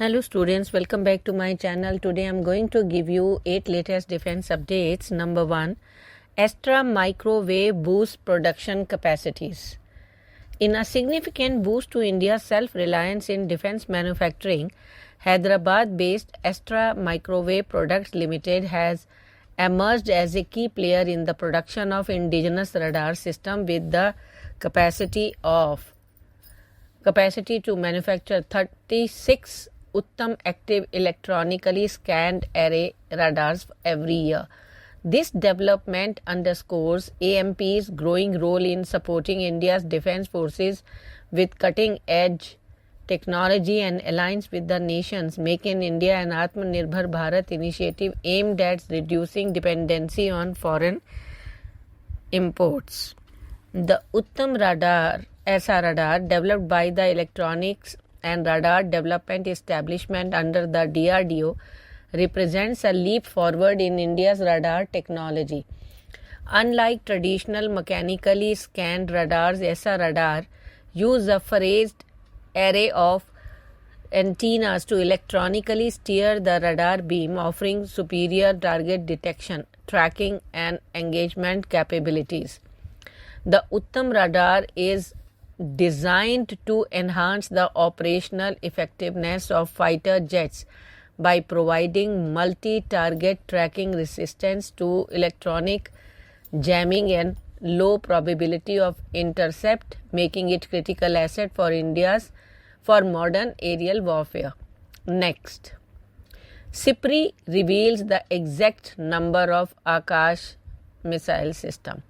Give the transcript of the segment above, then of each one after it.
Hello students, welcome back to my channel. Today I am going to give you 8 latest defense updates. Number 1, Astra microwave boosts production capacities. In a significant boost to India's self-reliance in defense manufacturing, Hyderabad-based Astra Microwave Products Limited has emerged as a key player in the production of indigenous radar system with the capacity to manufacture 36 Uttam active electronically scanned array radars every year. This development underscores AMP's growing role in supporting India's defense forces with cutting-edge technology and aligns with the nation's Make in India and Atmanirbhar Bharat initiative aimed at reducing dependency on foreign imports. The Uttam radar, SR radar, developed by the Electronics and Radar Development Establishment under the DRDO, represents a leap forward in India's radar technology. Unlike traditional mechanically scanned radars, SR radar use a phased array of antennas to electronically steer the radar beam, offering superior target detection, tracking, and engagement capabilities. The Uttam radar is designed to enhance the operational effectiveness of fighter jets by providing multi-target tracking resistance to electronic jamming and low probability of intercept, making it critical asset for modern aerial warfare. Next, SIPRI reveals the exact number of Akash missile system.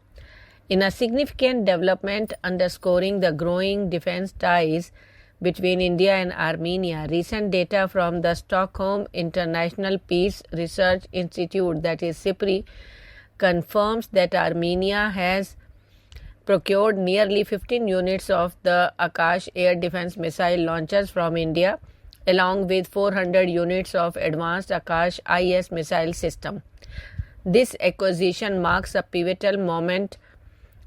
In a significant development underscoring the growing defense ties between India and Armenia, recent data from the Stockholm International Peace Research Institute, that is SIPRI, confirms that Armenia has procured nearly 15 units of the Akash air defense missile launchers from India, along with 400 units of advanced Akash IS missile system. This acquisition marks a pivotal moment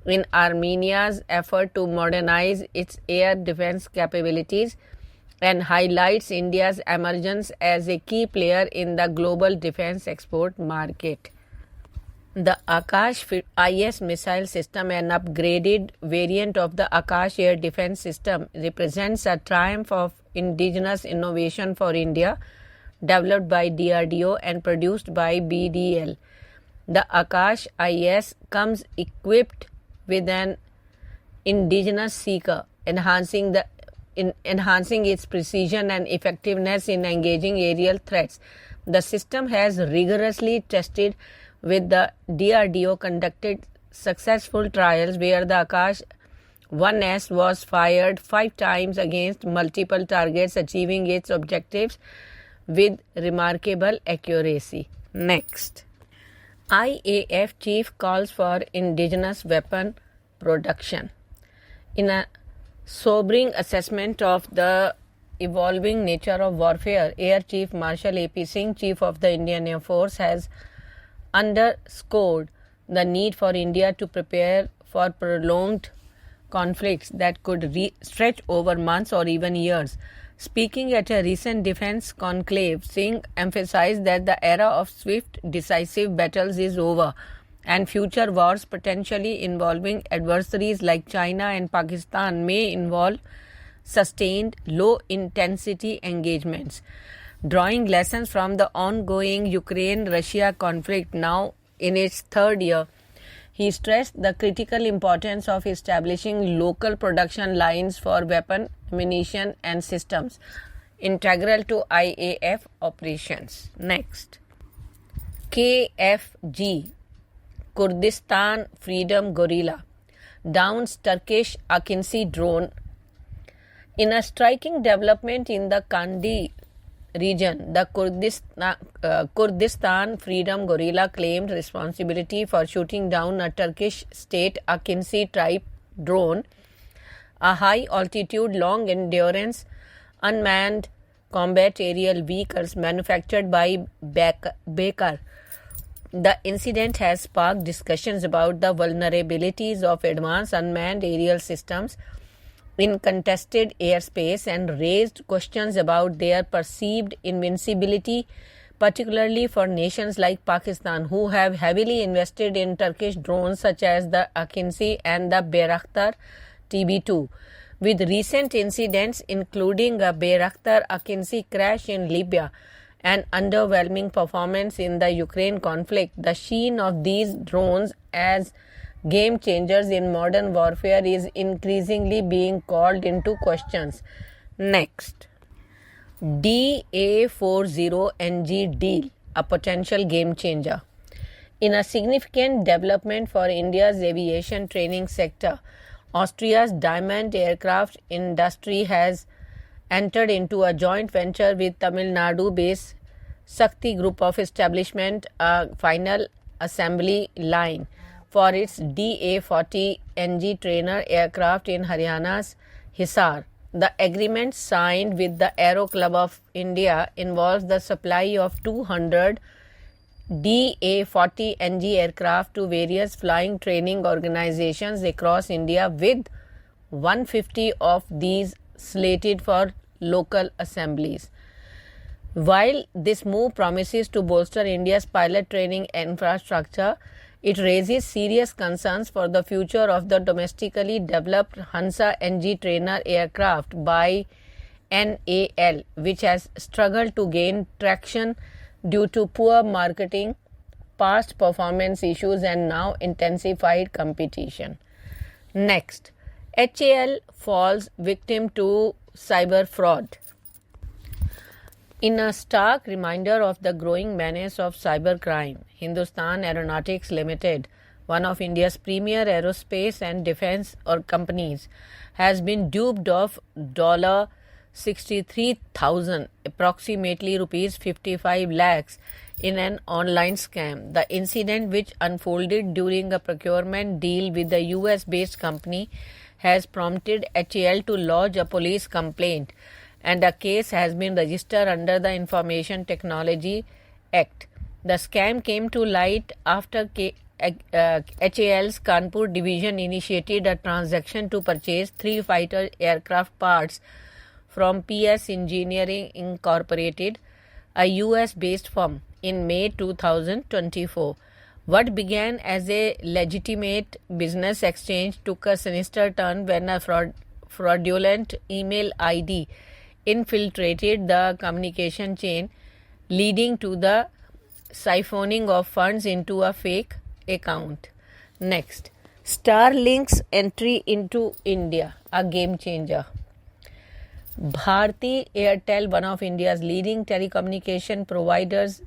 in Armenia's effort to modernize its air defense capabilities and highlights India's emergence as a key player in the global defense export market. The Akash IS missile system, an upgraded variant of the Akash air defense system, represents a triumph of indigenous innovation for India, developed by DRDO and produced by BDL. The Akash IS comes equipped with an indigenous seeker, enhancing its precision and effectiveness in engaging aerial threats. The system has rigorously tested with the DRDO conducted successful trials where the Akash 1S was fired 5 times against multiple targets, achieving its objectives with remarkable accuracy. Next, IAF chief calls for indigenous weapon production. In a sobering assessment of the evolving nature of warfare, Air Chief Marshal A.P. Singh, Chief of the Indian Air Force, has underscored the need for India to prepare for prolonged conflicts that could stretch over months or even years. Speaking at a recent defense conclave, Singh emphasized that the era of swift, decisive battles is over, and future wars potentially involving adversaries like China and Pakistan may involve sustained, low-intensity engagements. Drawing lessons from the ongoing Ukraine-Russia conflict, now in its third year, he stressed the critical importance of establishing local production lines for weapon, ammunition, and systems, integral to IAF operations. Next, KFG, Kurdistan Freedom Guerrilla, downs Turkish Akinci drone. In a striking development in the Kandi region, the Kurdistan Freedom Guerrilla claimed responsibility for shooting down a Turkish state Akinci type drone, a high-altitude, long-endurance, unmanned combat aerial vehicles manufactured by Baker. The incident has sparked discussions about the vulnerabilities of advanced unmanned aerial systems, in contested airspace and raised questions about their perceived invincibility, particularly for nations like Pakistan, who have heavily invested in Turkish drones such as the Akinci and the Bayraktar TB2. With recent incidents, including a Bayraktar Akinci crash in Libya and underwhelming performance in the Ukraine conflict, the sheen of these drones as game changers in modern warfare is increasingly being called into questions. Next, DA40NG deal, a potential game changer. In a significant development for India's aviation training sector, Austria's Diamond Aircraft Industry has entered into a joint venture with Tamil Nadu-based Sakti Group of establishment a final assembly line for its DA40 NG trainer aircraft in Haryana's Hisar. The agreement signed with the Aero Club of India involves the supply of 200 DA40 NG aircraft to various flying training organizations across India, with 150 of these slated for local assemblies. While this move promises to bolster India's pilot training infrastructure, it raises serious concerns for the future of the domestically developed Hansa NG trainer aircraft by NAL, which has struggled to gain traction due to poor marketing, past performance issues, and now intensified competition. Next, HAL falls victim to cyber fraud. In a stark reminder of the growing menace of cybercrime, Hindustan Aeronautics Limited, one of India's premier aerospace and defense companies, has been duped of $63,000, approximately rupees 55 lakhs, in an online scam. The incident, which unfolded during a procurement deal with the US-based company, has prompted HAL to lodge a police complaint, and a case has been registered under the Information Technology Act. The scam came to light after HAL's Kanpur division initiated a transaction to purchase 3 fighter aircraft parts from PS Engineering Incorporated, a US-based firm, in May 2024. What began as a legitimate business exchange took a sinister turn when a fraudulent email ID infiltrated the communication chain, leading to the siphoning of funds into a fake account. Next, Starlink's entry into India, a game changer. Bharti Airtel, one of India's leading telecommunication providers,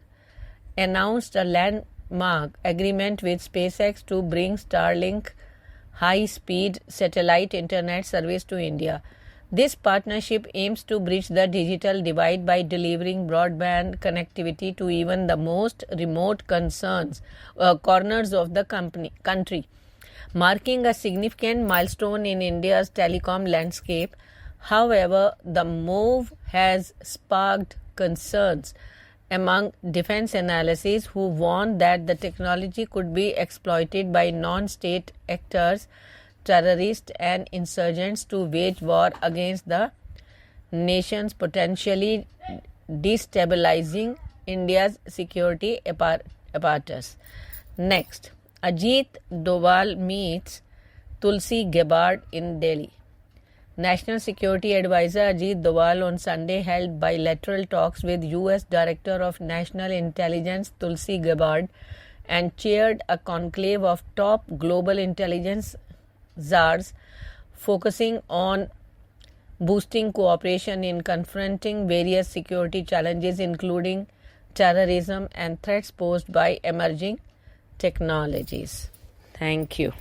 announced a landmark agreement with SpaceX to bring Starlink high-speed satellite internet service to India. This partnership aims to bridge the digital divide by delivering broadband connectivity to even the most remote corners of the country, marking a significant milestone in India's telecom landscape. However, the move has sparked concerns among defense analysts, who warn that the technology could be exploited by non-state actors, terrorists, and insurgents to wage war against the nations, potentially destabilizing India's security apparatus. Next, Ajit Doval meets Tulsi Gabbard in Delhi. National Security Advisor Ajit Doval on Sunday held bilateral talks with US Director of National Intelligence Tulsi Gabbard and chaired a conclave of top global intelligence czars focusing on boosting cooperation in confronting various security challenges, including terrorism and threats posed by emerging technologies. Thank you.